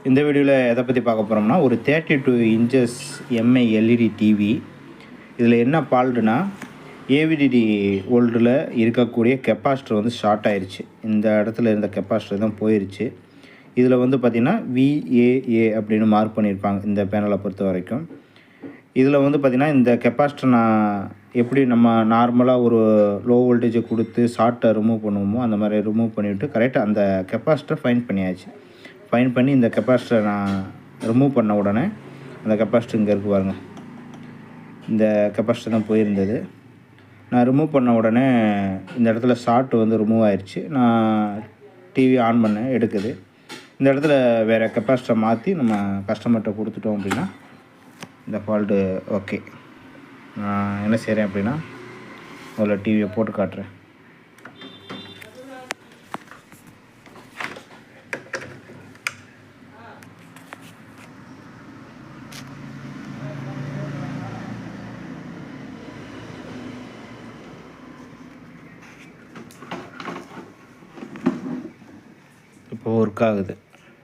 இந்த வீடியோவில் எதை பற்றி பார்க்க போகிறோம்னா, ஒரு 32 இன்ச்சஸ் எம்ஐ எல்இடி டிவி. இதில் என்ன ஃபால்ட்டுனா, ஏவிடிடி ஓல்டில் இருக்கக்கூடிய கெப்பாசிட்டர் வந்து ஷார்ட் ஆயிடுச்சு. இந்த இடத்துல இருந்த கெப்பாசிட்டர் தான் போயிடுச்சு. இதில் வந்து பார்த்திங்கன்னா VAA அப்படின்னு மார்க் பண்ணியிருப்பாங்க இந்த பேனலை பொறுத்த வரைக்கும். இதில் வந்து பார்த்திங்கன்னா இந்த கெப்பாசிட்டர் நான் எப்படி நம்ம நார்மலாக ஒரு லோ வோல்டேஜை கொடுத்து ஷார்ட்டை ரிமூவ் பண்ணுவோமோ அந்த மாதிரி ரிமூவ் பண்ணிவிட்டு கரெக்டாக அந்த கெப்பாசிட்டரை ஃபைண்ட் பண்ணியாச்சு. ஃபைன் பண்ணி இந்த கெப்பாசிட்டரை நான் ரிமூவ் பண்ண உடனே அந்த கெப்பாசிட்டர் இங்கே இருக்குது பாருங்கள். இந்த கெப்பாசிட்டர் தான் போயிருந்தது. நான் ரிமூவ் பண்ண உடனே இந்த இடத்துல ஷார்ட் வந்து ரிமூவ் ஆயிடுச்சு. நான் டிவி ஆன் பண்ணேன், எடுக்குது. இந்த இடத்துல வேறு கெப்பாசிட்டரை மாற்றி நம்ம கஸ்டமர்கிட்ட கொடுத்துட்டோம் அப்படின்னா இந்த ஃபால்ட்டு ஓகே. நான் என்ன செய்கிறேன் அப்படின்னா, முதல்ல டிவியை போட்டு காட்டுறேன். இப்போ ஒர்க் ஆகுது.